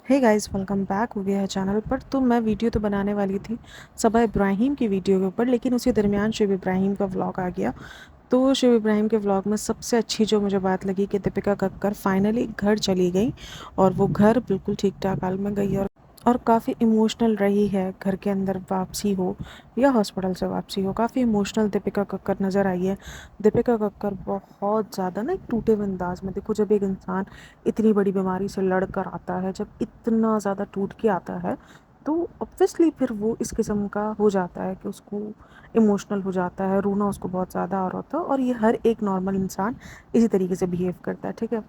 Hey guys, welcome back हो गया है चैनल पर। तो मैं वीडियो तो बनाने वाली थी सबा इब्राहिम की वीडियो के ऊपर, लेकिन उसी दरमियान शिव इब्राहिम का व्लॉग आ गया। तो शिव इब्राहिम के व्लॉग में सबसे अच्छी जो मुझे बात लगी कि दीपिका कक्कर फाइनली घर चली गई, और वो घर बिल्कुल ठीक ठाक हाल में गई, और काफ़ी इमोशनल रही है। घर के अंदर वापसी हो या हॉस्पिटल से वापसी हो, काफ़ी इमोशनल दीपिका कक्कर नज़र आई है। दीपिका कक्कर बहुत ज़्यादा ना एक टूटे हुए अंदाज में, देखो जब एक इंसान इतनी बड़ी बीमारी से लड़ कर आता है, जब इतना ज़्यादा टूट के आता है, तो ऑब्वियसली फिर वो इस किस्म का हो जाता है कि उसको इमोशनल हो जाता है, रोना उसको बहुत ज़्यादा आ रहा होता है। और ये हर एक नॉर्मल इंसान इसी तरीके से बिहेव करता है, ठीक है।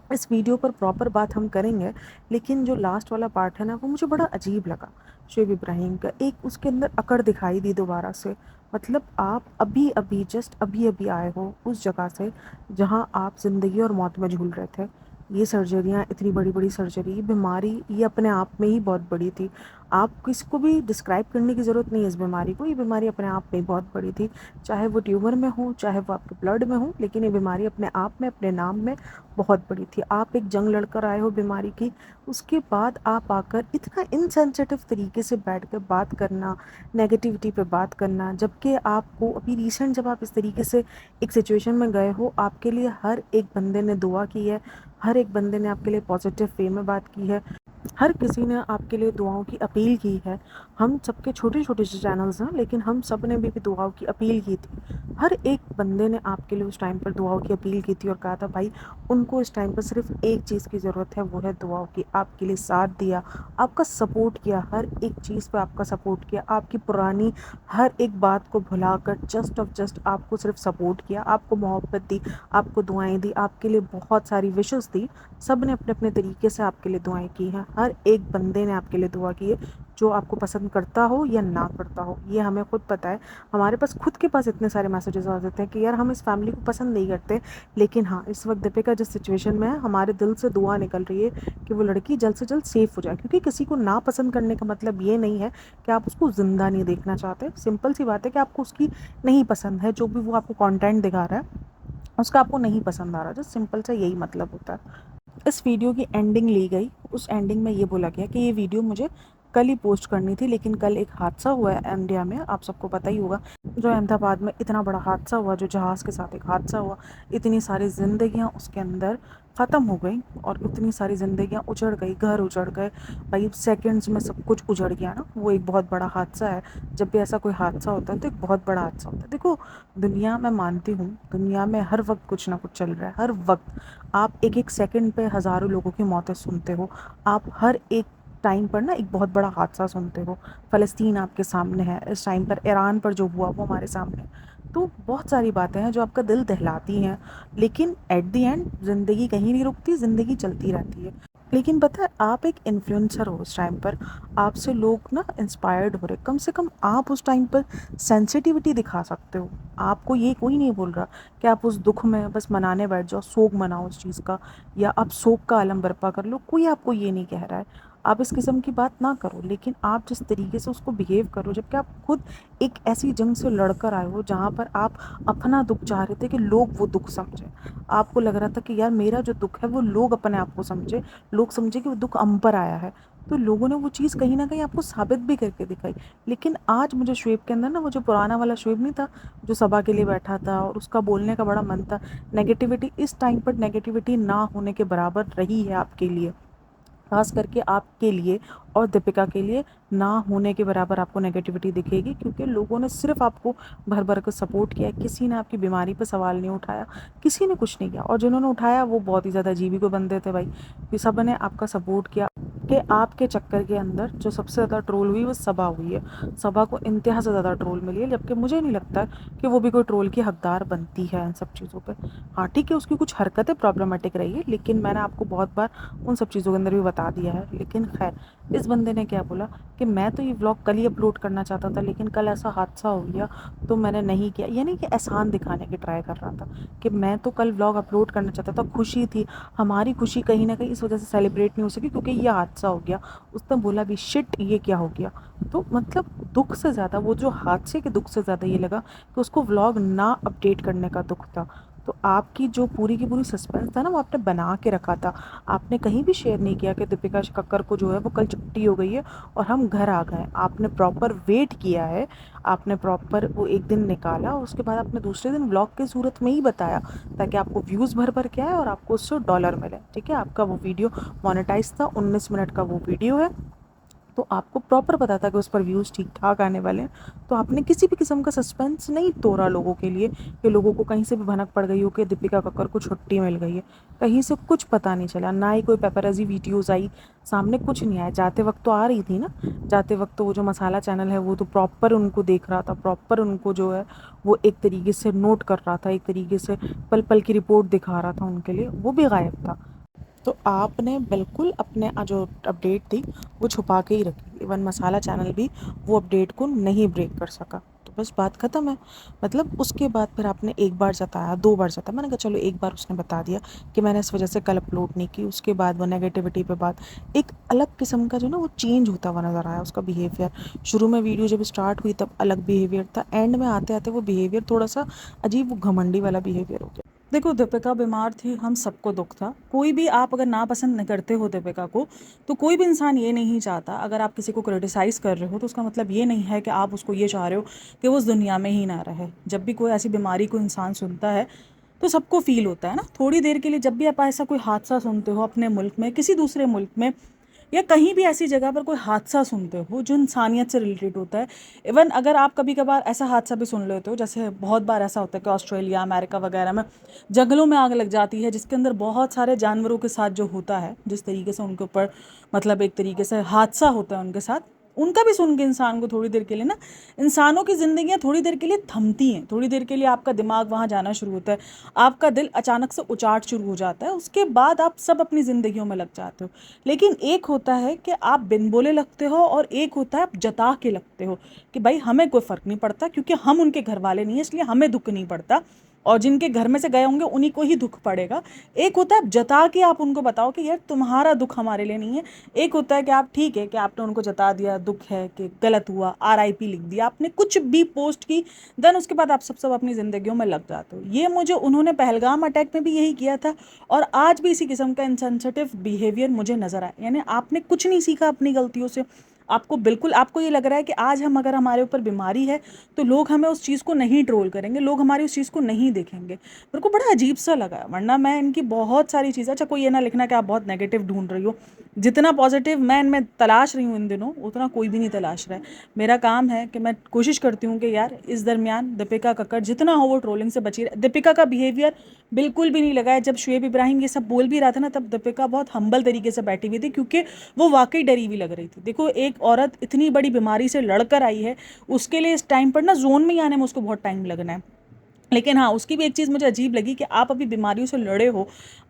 इस वीडियो पर प्रॉपर बात हम करेंगे, लेकिन जो लास्ट वाला पार्ट है ना, वो मुझे बड़ा अजीब लगा। शुएब इब्राहिम का एक उसके अंदर अकड़ दिखाई दी दोबारा से। मतलब आप अभी अभी जस्ट अभी अभी आए हो उस जगह से जहाँ आप ज़िंदगी और मौत में झूल रहे थे। ये सर्जरियाँ, इतनी बड़ी बड़ी सर्जरी, ये बीमारी, ये अपने आप में ही बहुत बड़ी थी। आप किसी को भी डिस्क्राइब करने की ज़रूरत नहीं है इस बीमारी को, ये बीमारी अपने आप में ही बहुत बड़ी थी। चाहे वो ट्यूमर में हो, चाहे वो आपके ब्लड में हो, लेकिन ये बीमारी अपने आप में, अपने नाम में बहुत बड़ी थी। आप एक जंग लड़कर आए हो बीमारी की, उसके बाद आप आकर इतना इनसेंसिटिव तरीके से बैठ कर बात करना, नेगेटिविटी पे बात करना, जबकि आपको अभी रिसेंट जब आप इस तरीके से एक सिचुएशन में गए हो, आपके लिए हर एक बंदे ने दुआ की है, हर एक बंदे ने आपके लिए पॉजिटिव वे में बात की है, हर किसी ने आपके लिए दुआओं की अपील की है। हम सबके छोटे छोटे से चैनल्स हैं, लेकिन हम सब ने भी दुआओं की अपील की थी। हर एक बंदे ने आपके लिए उस टाइम पर दुआओं की अपील की थी और कहा था भाई उनको इस टाइम पर सिर्फ एक चीज़ की ज़रूरत है, वो है दुआओं की। आपके लिए साथ दिया, आपका सपोर्ट किया, हर एक चीज़ पे आपका सपोर्ट किया, आपकी पुरानी हर एक बात को भुलाकर जस्ट ऑफ जस्ट आपको सिर्फ सपोर्ट किया, आपको मोहब्बत दी, आपको दुआएं दी, आपके लिए बहुत सारी विशेस दी। सब ने अपने अपने तरीके से आपके लिए दुआएं की हैं। हर एक बंदे ने आपके लिए दुआ की है, जो आपको पसंद करता हो या ना करता हो, ये हमें खुद पता है। हमारे पास खुद के पास इतने सारे मैसेजेस आ जाते हैं कि यार हम इस फैमिली को पसंद नहीं करते, लेकिन हाँ, इस वक्त दीपिका जिस सिचुएशन में है, हमारे दिल से दुआ निकल रही है कि वो लड़की जल्द से जल्द सेफ हो जाए। क्योंकि किसी को ना पसंद करने का मतलब ये नहीं है कि आप उसको ज़िंदा नहीं देखना चाहते। सिंपल सी बात है कि आपको उसकी नहीं पसंद है, जो भी वो आपको कंटेंट दिखा रहा है उसका आपको नहीं पसंद आ रहा, जो सिंपल सा यही मतलब होता है। इस वीडियो की एंडिंग ली गई, उस एंडिंग में ये बोला गया कि ये वीडियो मुझे कल ही पोस्ट करनी थी, लेकिन कल एक हादसा हुआ है इंडिया में, आप सबको पता ही होगा। जो अहमदाबाद में इतना बड़ा हादसा हुआ, जो जहाज़ के साथ एक हादसा हुआ, इतनी सारी ज़िंदगियां उसके अंदर ख़त्म हो गई, और इतनी सारी ज़िंदगियां उजड़ गई, घर उजड़ गए। भाई सेकंड्स में सब कुछ उजड़ गया ना, वो एक बहुत बड़ा हादसा है। जब भी ऐसा कोई हादसा होता है तो एक बहुत बड़ा हादसा होता है। देखो, दुनिया में मानती हूँ, दुनिया में हर वक्त कुछ ना कुछ चल रहा है, हर वक्त। आप एक एक सेकंड पे हज़ारों लोगों की मौतें सुनते हो, आप हर एक टाइम पर ना एक बहुत बड़ा हादसा सुनते हो। फ़लस्तीन आपके सामने है, इस टाइम पर ईरान पर जो हुआ वो हमारे सामने है। तो बहुत सारी बातें हैं जो आपका दिल दहलाती हैं, लेकिन एट द एंड ज़िंदगी कहीं नहीं रुकती, ज़िंदगी चलती रहती है। लेकिन पता है, आप एक इन्फ्लुएंसर हो उस टाइम पर, आपसे लोग ना इंस्पायर्ड हो रहे, कम से कम आप उस टाइम पर सेंसिटिविटी दिखा सकते हो। आपको ये कोई नहीं बोल रहा कि आप उस दुख में बस मनाने बैठ जाओ, सोग मनाओ उस चीज़ का, या आप सोग का आलम बर्पा कर लो, कोई आपको ये नहीं कह रहा है। आप इस किस्म की बात ना करो, लेकिन आप जिस तरीके से उसको बिहेव करो, जबकि आप खुद एक ऐसी जंग से लड़कर आए हो जहाँ पर आप अपना दुख चाह रहे थे कि लोग वो दुख समझें। आपको लग रहा था कि यार मेरा जो दुख है वो लोग अपने आप को समझे, लोग समझे कि वो दुख हम पर आया है। तो लोगों ने वो चीज़ कहीं ना कहीं आपको साबित भी करके दिखाई। लेकिन आज मुझे शुएब के अंदर ना, वो जो पुराना वाला शुएब नहीं था, जो सबा के लिए बैठा था और उसका बोलने का बड़ा मन था, नेगेटिविटी इस टाइम पर नेगेटिविटी ना होने के बराबर रही है आपके लिए। खास करके आपके लिए और दीपिका के लिए ना होने के बराबर आपको नेगेटिविटी दिखेगी, क्योंकि लोगों ने सिर्फ आपको भर भर कर सपोर्ट किया है। किसी ने आपकी बीमारी पर सवाल नहीं उठाया, किसी ने कुछ नहीं किया, और जिन्होंने उठाया वो बहुत ही ज़्यादा अजीब ही कोई बंदे थे भाई, कि सब ने आपका सपोर्ट किया। कि आपके चक्कर के अंदर जो सबसे ज़्यादा ट्रोल हुई वो सबा हुई है, सबा को इंतहा से ज़्यादा ट्रोल मिली है, जबकि मुझे नहीं लगता कि वो भी कोई ट्रोल की हकदार बनती है इन सब चीज़ों पे। हाँ ठीक है, उसकी कुछ हरकतें प्रॉब्लमेटिक रही है, लेकिन मैंने आपको बहुत बार उन सब चीज़ों के अंदर भी बता दिया है। लेकिन खैर, इस बंदे ने क्या बोला कि मैं तो ये व्लॉग कल ही अपलोड करना चाहता था, लेकिन कल ऐसा हादसा हो गया तो मैंने नहीं किया। यानी कि एहसान दिखाने की ट्राई कर रहा था कि मैं तो कल व्लॉग अपलोड करना चाहता था, खुशी थी, हमारी खुशी कहीं ना कहीं इस वजह से सेलिब्रेट नहीं हो सकी क्योंकि ये हादसा हो गया। उसने बोला भी शिट, ये क्या हो गया। तो मतलब दुख से ज़्यादा, वो जो हादसे के दुख से ज़्यादा ये लगा कि उसको व्लॉग ना अपडेट करने का दुख था। तो आपकी जो पूरी की पूरी सस्पेंस था ना, वो आपने बना के रखा था। आपने कहीं भी शेयर नहीं किया कि दीपिका कक्कर को जो है वो कल छुट्टी हो गई है और हम घर आ गए। आपने प्रॉपर वेट किया है, आपने प्रॉपर वो एक दिन निकाला, उसके बाद आपने दूसरे दिन व्लॉग की सूरत में ही बताया, ताकि आपको व्यूज़ भर भर के आए और आपको उससे डॉलर मिले। ठीक है, आपका वो वीडियो मोनेटाइज था, 19 मिनट का वो वीडियो है, तो आपको प्रॉपर पता था कि उस पर व्यूज़ ठीक ठाक आने वाले हैं। तो आपने किसी भी किस्म का सस्पेंस नहीं तोड़ा लोगों के लिए, कि लोगों को कहीं से भी भनक पड़ गई हो कि दीपिका कक्कर को छुट्टी मिल गई है। कहीं से कुछ पता नहीं चला, ना ही कोई पेपराजी वीडियोज़ आई सामने, कुछ नहीं आया। जाते वक्त तो आ रही थी ना, जाते वक्त तो वो जो मसाला चैनल है वो तो प्रॉपर उनको देख रहा था, प्रॉपर उनको जो है वो एक तरीके से नोट कर रहा था, एक तरीके से पल पल की रिपोर्ट दिखा रहा था उनके लिए, वो भी गायब था। तो आपने बिल्कुल अपने जो अपडेट थी वो छुपा के ही रखी। इवन मसाला चैनल भी वो अपडेट को नहीं ब्रेक कर सका। तो बस बात ख़त्म है। मतलब उसके बाद फिर आपने एक बार जताया, 2 बार जताया, मैंने कहा चलो एक बार उसने बता दिया कि मैंने इस वजह से कल अपलोड नहीं की। उसके बाद वो नेगेटिविटी पे बात, एक अलग किस्म का जो ना वो चेंज होता हुआ नज़र आया उसका बिहेवियर। शुरू में वीडियो जब स्टार्ट हुई तब अलग बिहेवियर था, एंड में आते आते वो बिहेवियर थोड़ा सा अजीब, वो घमंडी वाला बिहेवियर हो गया। देखो, दीपिका बीमार थी, हम सबको दुख था। कोई भी, आप अगर नापसंद नहीं करते हो दीपिका को, तो कोई भी इंसान ये नहीं चाहता। अगर आप किसी को क्रिटिसाइज़ कर रहे हो तो उसका मतलब ये नहीं है कि आप उसको ये चाह रहे हो कि वो उस दुनिया में ही ना रहे। जब भी कोई ऐसी बीमारी को इंसान सुनता है तो सबको फील होता है ना, थोड़ी देर के लिए। जब भी आप ऐसा कोई हादसा सुनते हो अपने मुल्क में, किसी दूसरे मुल्क में, या कहीं भी ऐसी जगह पर कोई हादसा सुनते हो जो इंसानियत से रिलेटेड होता है। इवन अगर आप कभी कभार ऐसा हादसा भी सुन लेते हो, जैसे बहुत बार ऐसा होता है कि ऑस्ट्रेलिया, अमेरिका वगैरह में जंगलों में आग लग जाती है, जिसके अंदर बहुत सारे जानवरों के साथ जो होता है, जिस तरीके से उनके ऊपर मतलब एक तरीके से हादसा होता है उनके साथ, उनका भी सुन के इंसान को थोड़ी देर के लिए ना, इंसानों की ज़िंदगियाँ थोड़ी देर के लिए थमती हैं। थोड़ी देर के लिए आपका दिमाग वहाँ जाना शुरू होता है, आपका दिल अचानक से उचाट शुरू हो जाता है, उसके बाद आप सब अपनी ज़िंदगियों में लग जाते हो। लेकिन एक होता है कि आप बिन बोले लगते हो, और एक होता है आप जता के लगते हो कि भाई हमें कोई फ़र्क नहीं पड़ता, क्योंकि हम उनके घर वाले नहीं हैं, इसलिए हमें दुख नहीं पड़ता, और जिनके घर में से गए होंगे उन्हीं को ही दुख पड़ेगा। एक होता है जता के आप उनको बताओ कि यार तुम्हारा दुख हमारे लिए नहीं है। एक होता है कि आप, ठीक है कि आपने उनको जता दिया, दुख है कि गलत हुआ, RIP लिख दिया, आपने कुछ भी पोस्ट की, देन उसके बाद आप सब अपनी ज़िंदगियों में लग जाते हो। ये मुझे उन्होंने पहलगाम अटैक में भी यही किया था, और आज भी इसी किस्म का इनसेंसिटिव बिहेवियर मुझे नज़र आया। यानी आपने कुछ नहीं सीखा अपनी गलतियों से। आपको बिल्कुल, आपको ये लग रहा है कि आज हम, अगर हमारे ऊपर बीमारी है तो लोग हमें उस चीज़ को नहीं ट्रोल करेंगे, लोग हमारी उस चीज़ को नहीं देखेंगे। मेरे को बड़ा अजीब सा लगा, वरना मैं इनकी बहुत सारी चीज़ें, अच्छा कोई ये ना लिखना कि आप बहुत नेगेटिव ढूंढ रही हो, जितना पॉजिटिव मैं इनमें तलाश रही हूँ इन दिनों, उतना कोई भी नहीं तलाश रहा है। मेरा काम है कि मैं कोशिश करती हूँ कि यार इस दरमियान दीपिका कक्कर जितना हो वो ट्रोलिंग से बची रहे। दीपिका का बिहेवियर बिल्कुल भी नहीं लगा है। जब शुएब इब्राहिम ये सब बोल भी रहा था ना, तब दीपिका बहुत हम्बल तरीके से बैठी हुई थी, क्योंकि वो वाकई डरी हुई लग रही थी। देखो, एक औरत इतनी बड़ी बीमारी से लड़कर आई है, उसके लिए इस टाइम पर ना जोन में ही आने में उसको बहुत टाइम लगना है। लेकिन हाँ, उसकी भी एक चीज़ मुझे अजीब लगी कि आप अभी बीमारियों से लड़े हो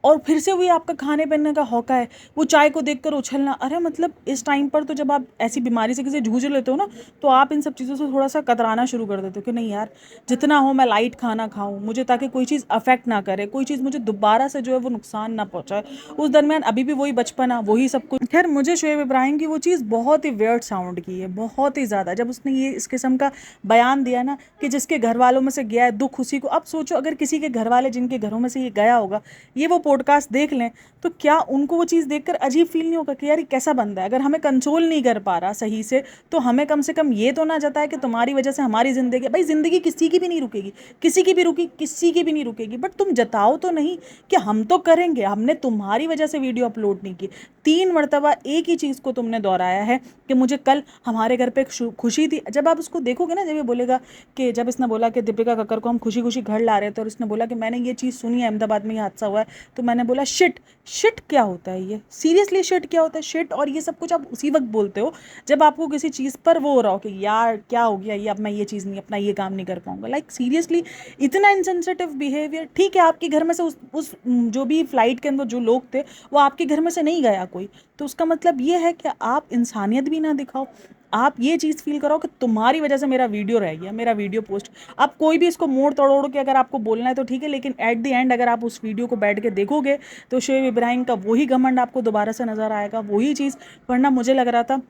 और फिर से वही आपका खाने पीने का हौका है, वो चाय को देखकर उछलना। अरे मतलब इस टाइम पर तो जब आप ऐसी बीमारी से किसी जूझ लेते हो ना, तो आप इन सब चीज़ों से थोड़ा सा कतराना शुरू कर देते हो कि नहीं यार, जितना हो मैं लाइट खाना खाऊं, मुझे ताकि कोई चीज़ अफेक्ट ना करे, कोई चीज़ मुझे दोबारा से जो है वो नुकसान ना पहुंचाए। उस दरमियान अभी भी वही बचपना, वही सब कुछ। खैर, मुझे शुएब इब्राहिम की वो चीज़ बहुत ही वियर्ड साउंड की है, बहुत ही ज़्यादा, जब उसने ये इस किस्म का बयान दिया ना कि जिसके घर वालों में से गया है दुख उसी को। अब सोचो, अगर किसी के घर वाले जिनके घरों में से ये गया होगा, ये वो पॉडकास्ट देख लें, तो क्या उनको वो चीज़ देखकर अजीब फील नहीं होगा कि यार ये कैसा बंदा है? अगर हमें कंट्रोल नहीं कर पा रहा सही से, तो हमें कम से कम ये तो ना जताए कि तुम्हारी वजह से हमारी ज़िंदगी, भाई ज़िंदगी किसी की भी नहीं रुकेगी, किसी की भी रुकी, किसी की भी नहीं रुकेगी, बट तुम जताओ तो नहीं कि हम तो करेंगे, हमने तुम्हारी वजह से वीडियो अपलोड नहीं की। 3 मरतबा एक ही चीज़ को तुमने दोहराया है कि मुझे कल हमारे घर पे एक खुशी थी। जब आप उसको देखोगे ना, जब ये बोलेगा कि, जब इसने बोला कि दीपिका कक्कर को हम खुशी खुशी घर ला रहे थे, और इसने बोला कि मैंने ये चीज़ सुनी है, अहमदाबाद में ये हादसा हुआ है, तो मैंने बोला शिट। शिट क्या होता है ये? सीरियसली शिट क्या होता है? शिट और ये सब कुछ आप उसी वक्त बोलते हो जब आपको किसी चीज़ पर वो हो रहा हो कि यार क्या हो गया ये, अब मैं ये चीज़ नहीं, अपना ये काम नहीं कर पाऊंगा। लाइक सीरियसली, इतना इनसेंसिटिव बिहेवियर। ठीक है, आपके घर में से उस जो भी फ्लाइट के अंदर जो लोग थे, वो आपके घर में से नहीं गया कोई, तो उसका मतलब ये है कि आप इंसानियत भी ना दिखाओ। आप ये चीज़ फील करो कि तुम्हारी वजह से मेरा वीडियो रह गया, मेरा वीडियो पोस्ट। आप कोई भी इसको मोड़ तोड़ के अगर आपको बोलना है तो ठीक है, लेकिन एट द एंड अगर आप उस वीडियो को बैठ के देखोगे तो शुएब इब्राहिम का वही घमंड आपको दोबारा से नज़र आएगा, वही चीज़। वरना मुझे लग रहा था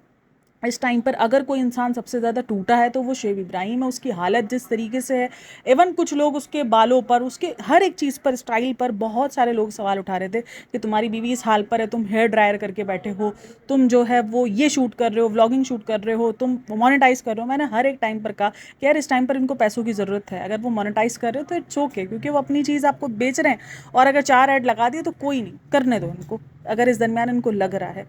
इस टाइम पर अगर कोई इंसान सबसे ज़्यादा टूटा है तो वो शोएब इब्राहिम है। उसकी हालत जिस तरीके से है, इवन कुछ लोग उसके बालों पर, उसके हर एक चीज़ पर, स्टाइल पर बहुत सारे लोग सवाल उठा रहे थे कि तुम्हारी बीवी इस हाल पर है, तुम हेयर ड्रायर करके बैठे हो, तुम जो है वो ये शूट कर रहे हो, व्लॉगिंग शूट कर रहे हो, तुम मोनेटाइज कर रहे हो। मैंने हर एक टाइम पर कहा कि यार इस टाइम पर इनको पैसों की ज़रूरत है, अगर वो मोनेटाइज कर रहे हो तो इट्स ओके, क्योंकि वो अपनी चीज़ आपको बेच रहे हैं। और अगर 4 ऐड लगा दिए तो कोई नहीं, करने दो इनको, अगर इस दरमियान इनको लग रहा है।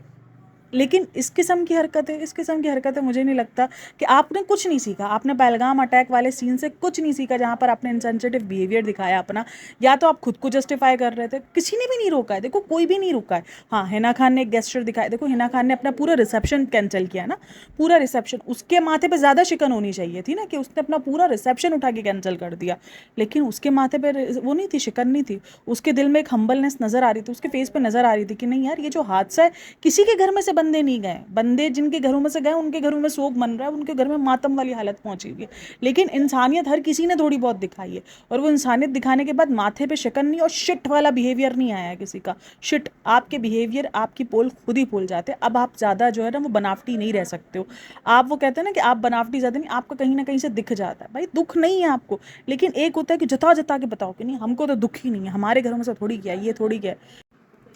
लेकिन इस किस्म की हरकतें मुझे नहीं लगता कि आपने कुछ नहीं सीखा। आपने पहलगाम अटैक वाले सीन से कुछ नहीं सीखा, जहाँ पर आपने इनसेंसिटिव बिहेवियर दिखाया अपना। या तो आप खुद को जस्टिफाई कर रहे थे, किसी ने भी नहीं रोका है, देखो कोई भी नहीं रुका है। हाँ, हिना खान ने एक गेस्चर दिखाया, देखो हिना खान ने अपना पूरा रिसेप्शन कैंसिल किया ना, पूरा रिसेप्शन। उसके माथे पे ज़्यादा शिकन होनी चाहिए थी ना, कि उसने अपना पूरा रिसेप्शन उठा के कैंसिल कर दिया। लेकिन उसके माथे पे वो नहीं थी, शिकन नहीं थी। उसके दिल में एक हम्बलनेस नज़र आ रही थी, उसके फेस पे नज़र आ रही थी कि नहीं यार, ये जो हादसा है, किसी के घर में से बंदे नहीं गए, बंदे जिनके घरों में से गए उनके घरों में शोक मन रहा है, उनके घर में मातम वाली हालत पहुंची हुई है। लेकिन इंसानियत हर किसी ने थोड़ी बहुत दिखाई है, और वो इंसानियत दिखाने के बाद माथे पे शिकन नहीं और शिट वाला बिहेवियर नहीं आया किसी का। शिट, आपके बिहेवियर, आपकी पोल खुद ही पोल जाते हैं। अब आप ज़्यादा जो है ना वो बनावटी नहीं रह सकते हो। आप वो कहते हैं ना कि आप बनावटी ज़्यादा नहीं, आपका कहीं ना कहीं से दिख जाता है। भाई दुख नहीं है आपको, लेकिन एक होता है कि जता जता के बताओ कि नहीं हमको तो दुख ही नहीं है, हमारे घरों में से थोड़ी क्या है, ये थोड़ी क्या है।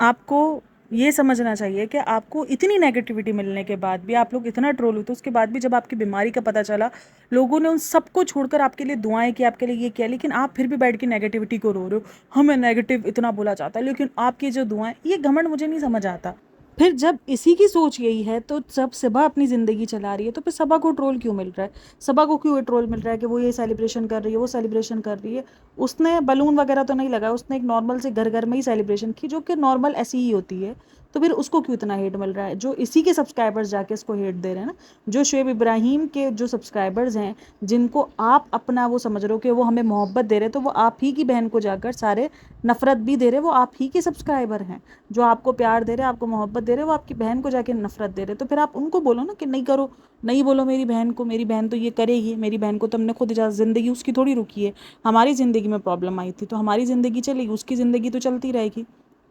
आपको ये समझना चाहिए कि आपको इतनी नेगेटिविटी मिलने के बाद भी, आप लोग इतना ट्रोल हुए, तो उसके बाद भी जब आपकी बीमारी का पता चला, लोगों ने उन सबको छोड़कर आपके लिए दुआएं की, आपके लिए ये किया, लेकिन आप फिर भी बैठ के नेगेटिविटी को रो रहे हो। हमें नेगेटिव इतना बोला जाता है, लेकिन आपकी जो दुआएं, ये घमंड मुझे नहीं समझ आता। फिर जब इसी की सोच यही है, तो जब सबा अपनी ज़िंदगी चला रही है, तो फिर सबा को ट्रोल क्यों मिल रहा है? सबा को क्यों ट्रोल मिल रहा है कि वो ये सेलिब्रेशन कर रही है, वो सेलिब्रेशन कर रही है? उसने बलून वगैरह तो नहीं लगाया, उसने एक नॉर्मल से घर घर में ही सेलिब्रेशन की, जो कि नॉर्मल ऐसी ही होती है। तो फिर उसको क्यों इतना हेट मिल रहा है? जो इसी के सब्सक्राइबर्स जाके इसको हेट दे रहे हैं ना, जो शोएब इब्राहिम के जो सब्सक्राइबर्स हैं, जिनको आप अपना वो समझ रहे हो कि वो हमें मोहब्बत दे रहे, तो वो आप ही की बहन को जाकर सारे नफरत भी दे रहे, वो आप ही के सब्सक्राइबर हैं। जो आपको प्यार दे रहे, आपको मोहब्बत दे रहे, वो आपकी बहन को जाके नफरत दे रहे। तो फिर आप उनको बोलो ना कि नहीं करो, नहीं बोलो मेरी बहन को, मेरी बहन तो ये करेगी, मेरी बहन को तो हमने खुद इजाज़त, ज़िंदगी उसकी थोड़ी रुकी है। हमारी ज़िंदगी में प्रॉब्लम आई थी तो हमारी ज़िंदगी चलेगी, उसकी ज़िंदगी तो चलती रहेगी।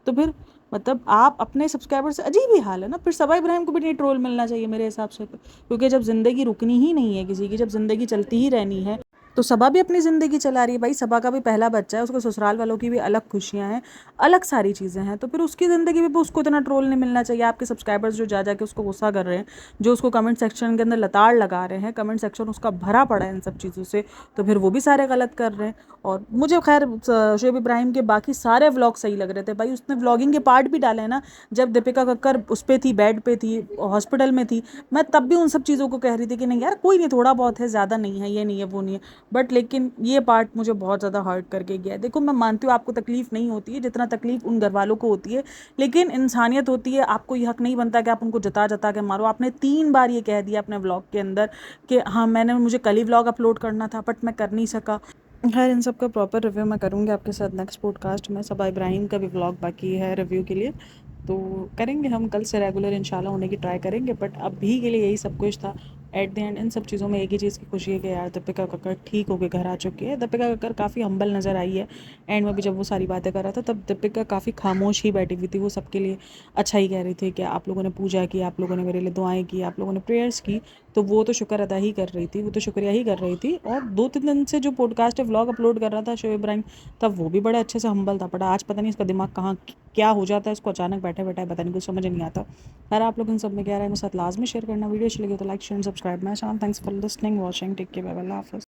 तो फिर मतलब आप अपने सब्सक्राइबर से, अजीब ही हाल है ना। फिर सबा इब्राहिम को भी नहीं ट्रोल मिलना चाहिए मेरे हिसाब से, क्योंकि जब ज़िंदगी रुकनी ही नहीं है किसी की, जब ज़िंदगी चलती ही रहनी है, तो सबा भी अपनी ज़िंदगी चला रही है। भाई सबा का भी पहला बच्चा है, उसके ससुराल वालों की भी अलग खुशियाँ हैं, अलग सारी चीज़ें हैं। तो फिर उसकी ज़िंदगी में भी उसको इतना ट्रोल नहीं मिलना चाहिए। आपके सब्सक्राइबर्स जो जा के उसको गुस्सा कर रहे हैं, जो उसको कमेंट सेक्शन के अंदर लताड़ लगा रहे हैं, कमेंट सेक्शन उसका भरा पड़ा है इन सब चीज़ों से, तो फिर वो भी सारे गलत कर रहे हैं। और मुझे खैर शोएब इब्राहिम के बाकी सारे व्लॉग सही लग रहे थे। भाई उसने व्लॉगिंग के पार्ट भी डाले हैं ना, जब दीपिका कक्कर उस पर थी, बेड पे थी, हॉस्पिटल में थी, मैं तब भी उन सब चीज़ों को कह रही थी कि नहीं यार कोई नहीं, थोड़ा बहुत है, ज़्यादा नहीं है, ये नहीं है, वो नहीं है। बट लेकिन ये पार्ट मुझे बहुत ज़्यादा हर्ट करके गया है। देखो मैं मानती हूँ आपको तकलीफ़ नहीं होती है जितना तकलीफ़ उन घर वालों को होती है, लेकिन इंसानियत होती है। आपको ये हक नहीं बनता कि आप उनको जता जता के मारो। आपने 3 बार ये कह दिया अपने व्लॉग के अंदर कि हाँ मुझे कल ही व्लॉग अपलोड करना था बट मैं कर नहीं सका। खैर इन सब का प्रॉपर रिव्यू मैं करूँगी आपके साथ नेक्स्ट पॉडकास्ट में। सबा इब्राहिम का भी व्लॉग बाकी है रिव्यू के लिए, तो करेंगे हम कल से रेगुलर इंशाल्लाह होने की ट्राई करेंगे। बट अभी के लिए यही सब कुछ था। एट द एंड इन सब चीज़ों में एक ही चीज़ की खुशी है कि यार दीपिका कक्कर ठीक होकर घर आ चुकी है। दीपिका कक्कर काफ़ी हम्बल नज़र आई है एंड में भी, जब वो सारी बातें कर रहा था तब दीपिका काफ़ी खामोश ही बैठी हुई थी। वो सबके लिए अच्छा ही कह रही थी कि आप लोगों ने पूजा की, आप लोगों ने मेरे लिए दुआएं की, आप लोगों ने प्रेयर्स की, तो वो तो शुक्र अदा ही कर रही थी, वो तो शुक्रिया ही कर रही थी। और 2-3 दिन से जो पॉडकास्ट है व्लॉग अपलोड कर रहा था शोएब इब्राहिम, तब वो भी बड़े अच्छे से हम्बल था। बट आज पता नहीं इसका दिमाग कहाँ क्या हो जाता है, इसको अचानक बैठे बैठे पता नहीं, कुछ समझ नहीं आता। यार आप लोग इन सब में क्या रहा है मेरे साथ लाजमी शेयर करना। वीडियो अच्छी लगी तो लाइक शेयर सब्सक्राइब। मैं Sham, thanks for listening watching, take care, bye bye, अल्लाह हाफ़िज़।